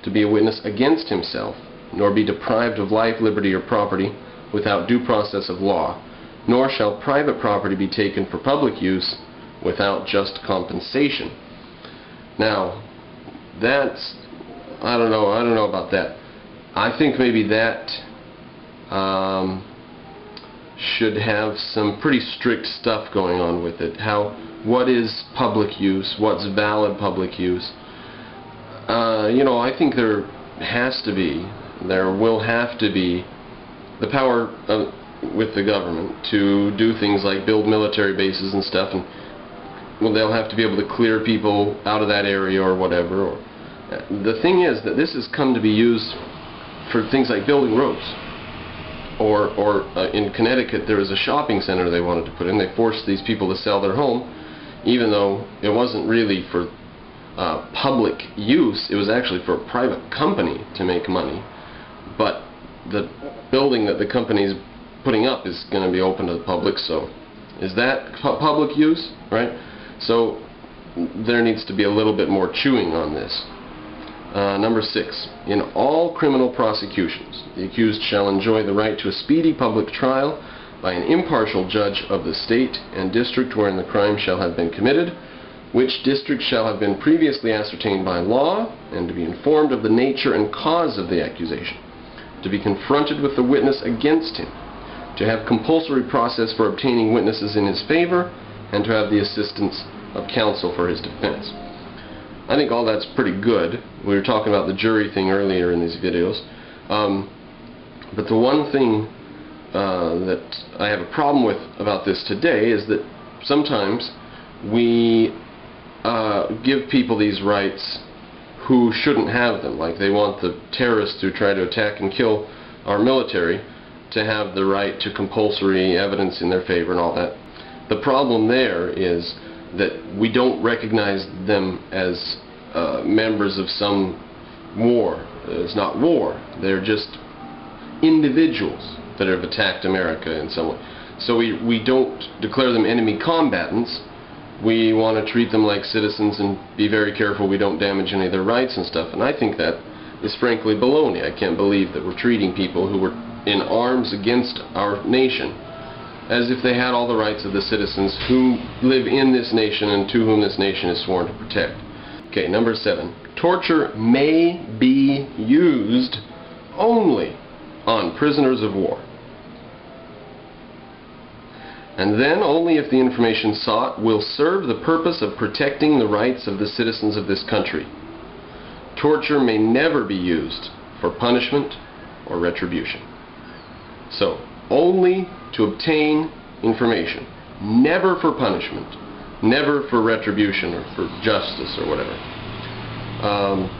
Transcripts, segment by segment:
to be a witness against himself, nor be deprived of life, liberty, or property without due process of law, nor shall private property be taken for public use without just compensation. Now, that's, I don't know about that. I think maybe that should have some pretty strict stuff going on with it. What is public use? What's valid public use? I think there will have to be the power with the government to do things like build military bases and stuff, and they'll have to be able to clear people out of that area or whatever. The thing is that this has come to be used for things like building roads. Or in Connecticut, there was a shopping center they wanted to put in. They forced these people to sell their home, even though it wasn't really for public use. It was actually for a private company to make money. But the building that the company's putting up is going to be open to the public, so is that public use, right? So there needs to be a little bit more chewing on this. Number 6. In all criminal prosecutions, the accused shall enjoy the right to a speedy public trial by an impartial judge of the state and district wherein the crime shall have been committed, which district shall have been previously ascertained by law, and to be informed of the nature and cause of the accusation, to be confronted with the witness against him, to have compulsory process for obtaining witnesses in his favor, and to have the assistance of counsel for his defense. I think all that's pretty good. We were talking about the jury thing earlier in these videos. But the one thing that I have a problem with about this today is that sometimes we give people these rights who shouldn't have them. Like they want the terrorists who try to attack and kill our military to have the right to compulsory evidence in their favor and all that. The problem there is that we don't recognize them as members of some war. It's not war. They're just individuals that have attacked America in some way. So we don't declare them enemy combatants. We want to treat them like citizens and be very careful we don't damage any of their rights and stuff. And I think that is frankly baloney. I can't believe that we're treating people who were in arms against our nation as if they had all the rights of the citizens who live in this nation and to whom this nation is sworn to protect. Okay, number 7. Torture may be used only on prisoners of war, and then only if the information sought will serve the purpose of protecting the rights of the citizens of this country. Torture may never be used for punishment or retribution. So, only to obtain information, never for punishment, never for retribution or for justice or whatever.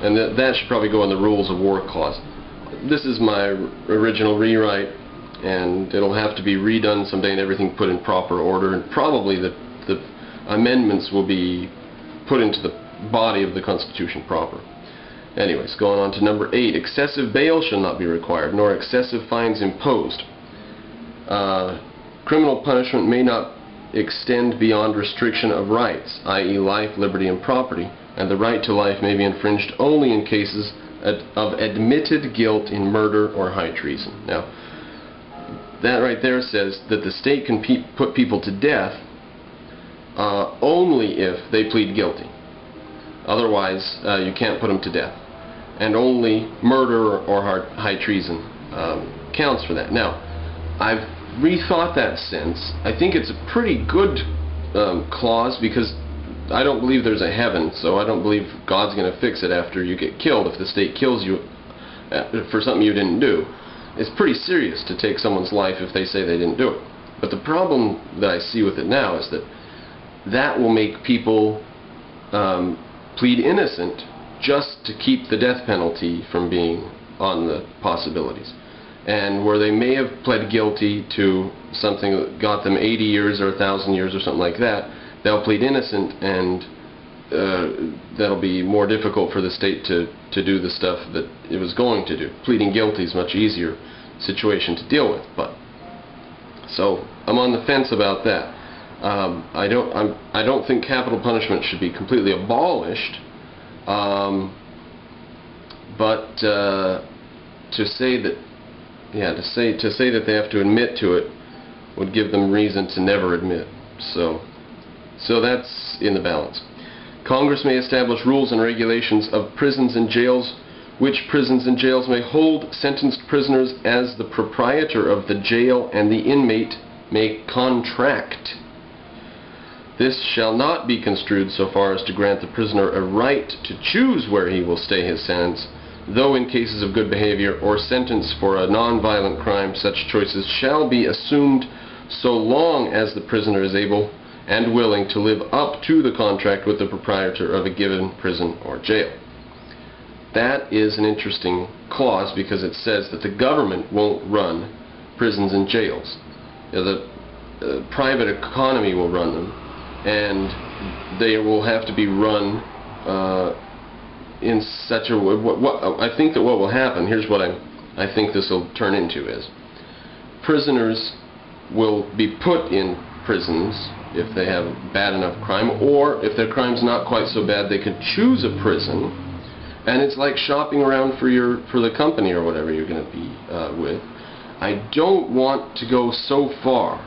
And that should probably go in the Rules of War clause. This is my original rewrite, and it'll have to be redone someday and everything put in proper order, and probably the amendments will be put into the body of the Constitution proper. Anyways, going on to number 8. Excessive bail shall not be required, nor excessive fines imposed. Criminal punishment may not extend beyond restriction of rights, i.e. life, liberty, and property, and the right to life may be infringed only in cases of admitted guilt in murder or high treason. Now, that right there says that the state can put people to death only if they plead guilty. Otherwise, you can't put them to death. And only murder or high treason counts for that. Now, I've rethought that since. I think it's a pretty good clause, because I don't believe there's a heaven, so I don't believe God's going to fix it after you get killed if the state kills you for something you didn't do. It's pretty serious to take someone's life if they say they didn't do it. But the problem that I see with it now is that will make people plead innocent just to keep the death penalty from being on the possibilities. And where they may have pled guilty to something that got them 80 years or 1,000 years or something like that, they'll plead innocent, and that'll be more difficult for the state to do the stuff that it was going to do. Pleading guilty is a much easier situation to deal with. But so I'm on the fence about that. I don't think capital punishment should be completely abolished, but but to say that they have to admit to it would give them reason to never admit. So that's in the balance. Congress may establish rules and regulations of prisons and jails, which prisons and jails may hold sentenced prisoners as the proprietor of the jail and the inmate may contract. This shall not be construed so far as to grant the prisoner a right to choose where he will stay his sentence, though in cases of good behavior or sentence for a non-violent crime, such choices shall be assumed so long as the prisoner is able and willing to live up to the contract with the proprietor of a given prison or jail. That is an interesting clause because it says that the government won't run prisons and jails. The private economy will run them, and they will have to be run in such a way. I think that what will happen, here's what I think this will turn into, is prisoners will be put in prisons if they have bad enough crime, or if their crime's not quite so bad, they could choose a prison, and it's like shopping around for the company or whatever you're going to be with. I don't want to go so far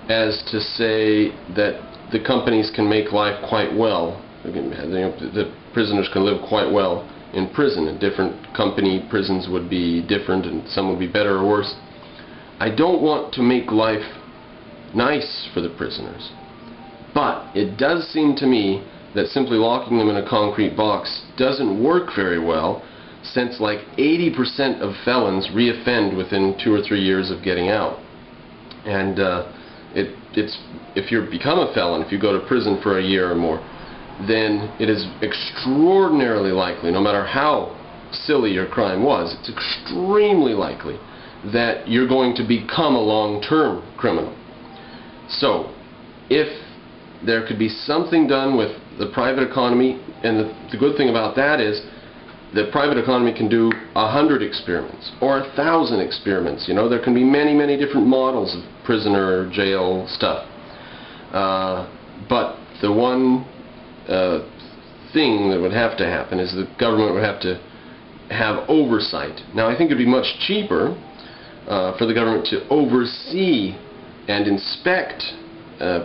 as to say that the companies can make life quite well. The prisoners can live quite well in prison, and different company prisons would be different, and some would be better or worse. I don't want to make life nice for the prisoners, but it does seem to me that simply locking them in a concrete box doesn't work very well, since like 80% of felons reoffend within 2 or 3 years of getting out. And if you become a felon, if you go to prison for a year or more, then it is extraordinarily likely, no matter how silly your crime was, it's extremely likely that you're going to become a long-term criminal. So, if there could be something done with the private economy, and the good thing about that is the private economy can do 100 experiments or 1,000 experiments. You know, there can be many, many different models of prisoner jail stuff. But the one thing that would have to happen is the government would have to have oversight. Now, I think it would be much cheaper for the government to oversee and inspect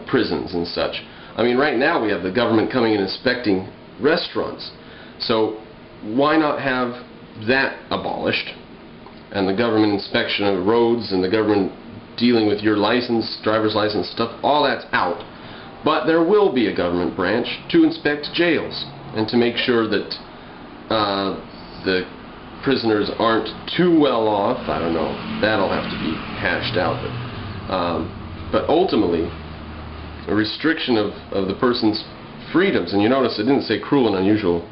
prisons and such. I mean, right now we have the government coming and inspecting restaurants. So why not have that abolished, and the government inspection of roads and the government dealing with your license, driver's license stuff, all that's out. But there will be a government branch to inspect jails and to make sure that the prisoners aren't too well off. I don't know. That'll have to be hashed out. But ultimately, a restriction of the person's freedoms, and you notice it didn't say cruel and unusual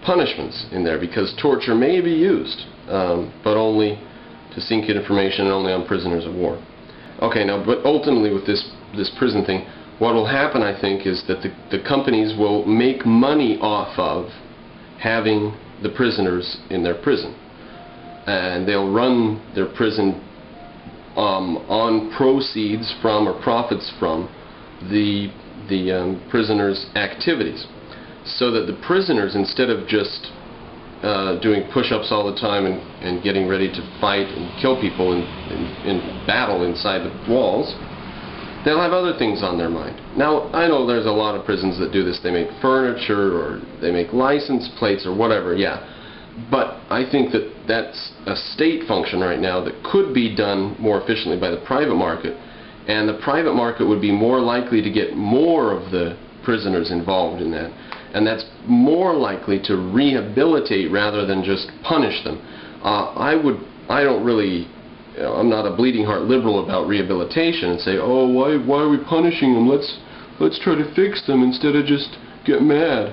punishments in there, because torture may be used, but only to seek information and only on prisoners of war. Okay, now, but ultimately with this prison thing, what will happen, I think, is that the companies will make money off of having the prisoners in their prison, and they'll run their prison on proceeds from or profits from the prisoners' activities, so that the prisoners, instead of just doing push-ups all the time and getting ready to fight and kill people in battle inside the walls, they'll have other things on their mind. Now, I know there's a lot of prisons that do this. They make furniture, or they make license plates, or whatever, yeah. But I think that that's a state function right now that could be done more efficiently by the private market, and the private market would be more likely to get more of the prisoners involved in that, and that's more likely to rehabilitate rather than just punish them. I'm not a bleeding heart liberal about rehabilitation and say, oh, why are we punishing them? Let's try to fix them instead of just get mad.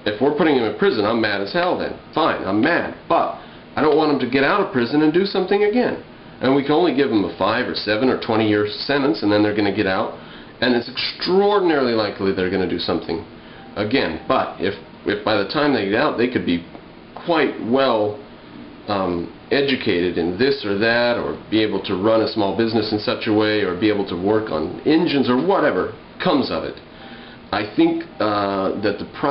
If we're putting them in prison, I'm mad as hell then. Fine, I'm mad. But I don't want them to get out of prison and do something again. And we can only give them a 5 or 7 or 20-year sentence, and then they're going to get out. And it's extraordinarily likely they're going to do something again. But if by the time they get out, they could be quite well educated in this or that, or be able to run a small business in such a way, or be able to work on engines, or whatever comes of it. I think that the private